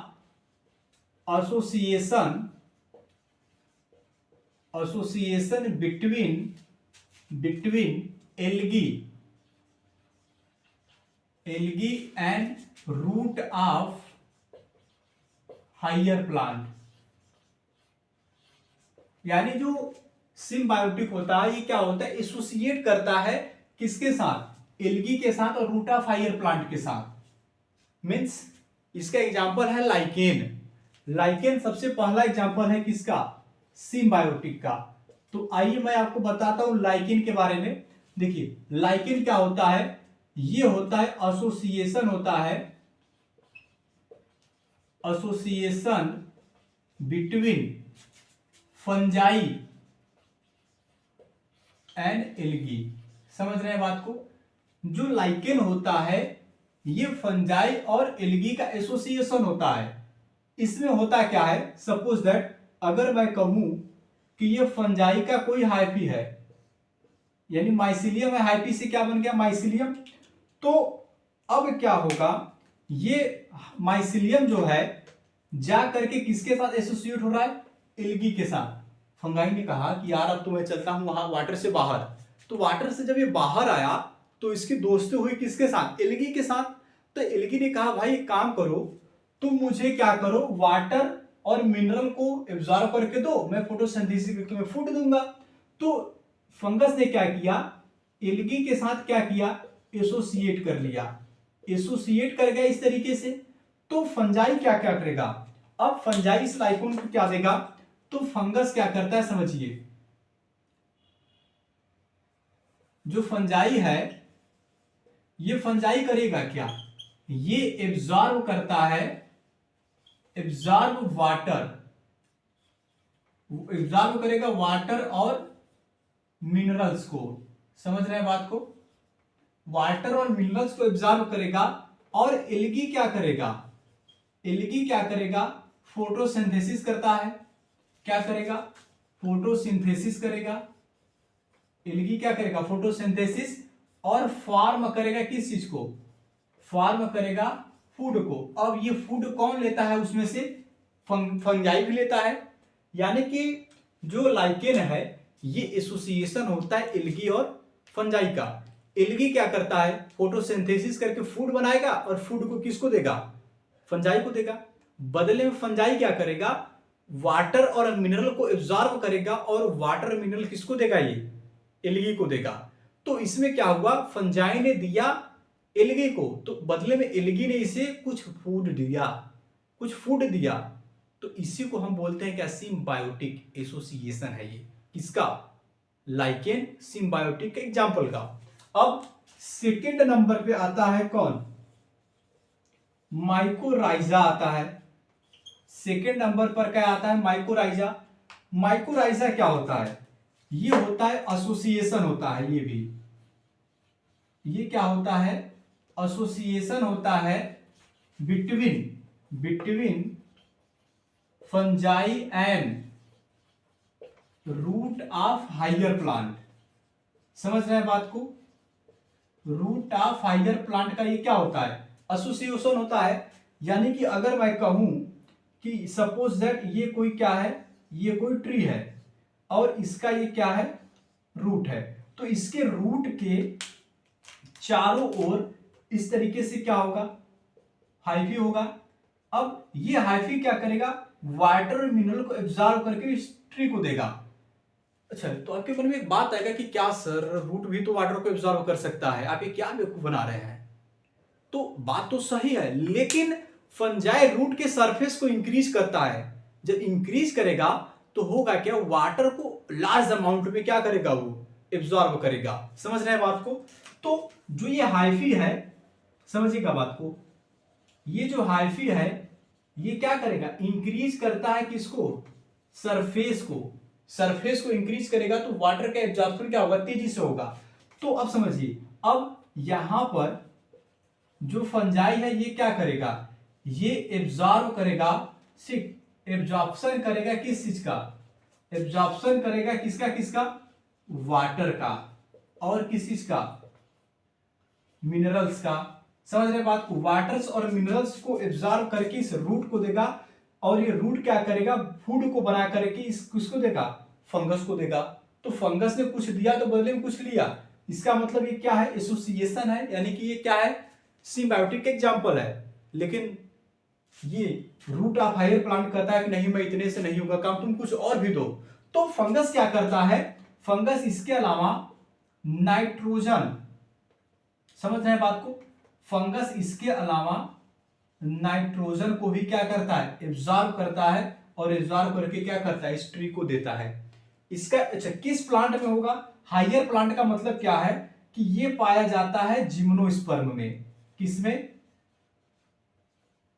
association between algae and root of higher plant. यानी जो सिम्बायोटिक होता है ये क्या होता है एसोसिएट करता है किसके साथ एल्गी के साथ और रूट ऑफ हायर प्लांट के साथ। मीन्स इसका एग्जांपल है लाइकेन। लाइकेन सबसे पहला एग्जांपल है किसका सिम्बायोटिक का। तो आइए मैं आपको बताता हूं लाइकेन के बारे में। देखिए लाइकेन क्या होता है, ये होता है एसोसिएशन, होता है association between fungi and algae. समझ रहे हैं बात को? जो लाइकेन होता है ये फंजाई और एल्गी का एसोसिएशन होता है। इसमें होता क्या है, सपोज दैट अगर मैं कहूं कि ये फंजाई का कोई हाइफी है, यानी माइसिलियम है, हाइफी से क्या बन गया माइसिलियम। तो अब क्या होगा, ये माइसिलियम जो है जा करके किसके साथ एसोसिएट हो रहा है, एल्गी के साथ। फंगाई ने कहा कि यार अब तो मैं चलता हूं वहां वाटर से बाहर। तो वाटर से जब ये बाहर आया तो इसकी दोस्ती हुई किसके साथ, एल्गी के साथ। तो एल्गी ने कहा भाई एक काम करो, तुम मुझे क्या करो, वाटर और मिनरल को एब्जॉर्ब करके दो, मैं फोटोसिंथेसिस करके मैं फूड दूंगा। तो फंगस ने क्या किया, एल्गी के साथ क्या किया, एसोसिएट कर लिया। एसोसिएट कर गया इस तरीके से। तो फंजाई क्या क्या करेगा, अब फंजाई इस लाइकोन को क्या देगा, तो फंगस क्या करता है समझिए, जो फंजाई है ये फंजाई करेगा क्या, ये एब्जॉर्ब करता है, एब्जॉर्ब वाटर, एब्जॉर्ब करेगा वाटर और मिनरल्स को। समझ रहे हैं बात को, वाटर और मिनरल्स को एब्जॉर्ब करेगा। और एल्गी क्या करेगा, एल्गी क्या करेगा, फोटोसिंथेसिस करता है। क्या करेगा, फोटोसिंथेसिस करेगा। एल्गी क्या करेगा, फोटोसिंथेसिस, और फॉर्म करेगा किस चीज को, फॉर्म करेगा फूड को। अब ये फूड कौन लेता है उसमें से, फंजाई भी लेता है। यानी कि जो लाइकेन है ये एसोसिएशन होता है एल्गी और फंजाई का। एल्गी क्या करता है, फोटोसिंथेसिस करके फूड बनाएगा और फूड को किसको देगा, फंजाई को देगा। बदले में फंजाई क्या करेगा, वाटर और मिनरल को एब्जॉर्ब करेगा और वाटर मिनरल किसको देगा, ये एल्गी को देगा। तो इसमें क्या हुआ, फंजाई ने दिया एल्गी को, तो बदले में एल्गी ने इसे कुछ फूड दिया, कुछ फूड दिया। तो इसी को हम बोलते हैं क्या, सिम्बायोटिक एसोसिएशन है ये किसका, लाइकेन सिम्बायोटिक के एग्जांपल का। अब सेकंड नंबर पे आता है कौन, माइकोराइजा आता है। सेकंड नंबर पर क्या आता है, माइकोराइजा। माइकोराइजा क्या होता है, ये होता है एसोसिएशन होता है, ये भी, ये क्या होता है, एसोसिएशन होता है between fungi and root of higher plant. समझ रहे हैं बात को, रूट ऑफ हायर प्लांट का ये क्या होता है, एसोसिएशन होता है। यानी कि अगर मैं कहूं कि सपोज दैट ये कोई क्या है, ये कोई ट्री है और इसका ये क्या है, रूट है। तो इसके रूट के चारों ओर इस तरीके से क्या होगा, हाइफी होगा। अब ये हाइफी क्या करेगा, वाटर और मिनरल को एब्जॉर्ब करके इस ट्री को देगा। अच्छा, तो आपके मन में एक बात आएगा कि क्या सर, रूट भी तो वाटर को एब्जॉर्ब कर सकता है, आप ये क्या बेवकूफ बना रहे हैं। तो बात तो सही है, लेकिन फंजाई रूट के सरफेस को इंक्रीज करता है। जब इंक्रीज करेगा तो होगा क्या, वाटर को लार्ज अमाउंट में क्या करेगा, वो एब्जॉर्ब करेगा। समझ रहे हैं बात को। तो जो ये हाइफी है, समझिएगा बात को, ये जो हाइफी है ये क्या करेगा, इंक्रीज करता है किसको, सरफेस को। सरफेस को इंक्रीज करेगा तो वाटर का एब्जॉर्प्शन क्या होगा, तेजी से होगा। तो अब समझिए, अब यहां पर जो फंजाई है ये क्या करेगा, ये एब्जॉर्ब करेगा, एब्जॉर्प्शन करेगा किस चीज का, एब्जॉर्प्शन करेगा किसका किसका, वाटर का, और किस चीज का, मिनरल्स का। समझ रहे बात को, वाटर्स और मिनरल्स को एब्जॉर्ब करके इस रूट को देगा, और ये रूट क्या करेगा, फूड को बना करके इस किसको देगा, फंगस को देगा। तो फंगस ने कुछ दिया तो बदले में कुछ लिया, इसका मतलब ये क्या है, एसोसिएशन है। यानी कि ये क्या है, सिम्बायोटिक का एग्जांपल है। लेकिन ये रूट ऑफ हायर प्लांट कहता है कि नहीं, मैं इतने से नहीं होगा काम, तुम कुछ और भी दो। तो फंगस क्या करता है, फंगस इसके अलावा नाइट्रोजन, समझ रहे हैं बात को, फंगस इसके अलावा नाइट्रोजन को भी क्या करता है, एब्जॉर्ब करता है, और एब्जॉर्ब करके क्या करता है, इस ट्री को देता है। इसका अच्छा किस प्लांट में होगा, हायर प्लांट का मतलब क्या है कि ये पाया जाता है जिम्नोस्पर्म में। किसमें?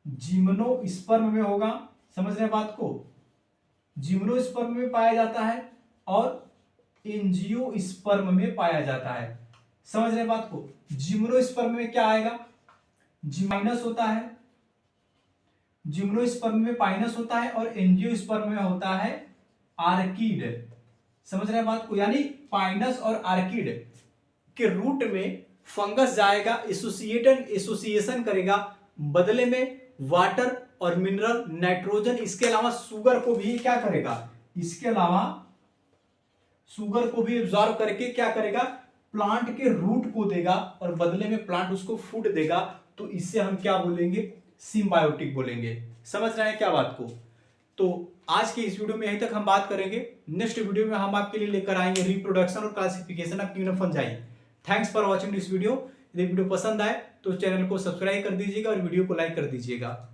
जिम्नोस्पर्म में होगा। समझ रहे हैं बात को? जिम्नोस्पर्म में पाया जाता है और एंजियोस्पर्म में पाया जाता है। समझ रहे हैं बात को? जिम्नोस्पर्म में क्या आएगा? माइनस होता है, जिम्नोस्पर्म में पाइनस होता है और एंजियोस्पर्म में होता है आर्किड। समझ रहे हैं बात को? यानी पाइनस और आर्किड के रूट में फंगस जाएगा, एसोसिएशन करेगा, बदले में वाटर और मिनरल, नाइट्रोजन, इसके अलावा शुगर को भी क्या करेगा? इसके अलावा शुगर को भी एब्जॉर्ब करके क्या करेगा? प्लांट के रूट को देगा और बदले में प्लांट उसको फूड देगा। तो इससे हम क्या बोलेंगे? सिम्बायोटिक बोलेंगे। समझ रहे हैं क्या बात को? तो आज के इस वीडियो में यहीं तक हम बात करेंगे। नेक्स्ट वीडियो में हम आपके लिए लेकर आएंगे रिप्रोडक्शन और classification of kingdom fungi. Thanks for watching this video. यदि वीडियो पसंद आए तो चैनल को सब्सक्राइब कर दीजिएगा और वीडियो को लाइक कर दीजिएगा।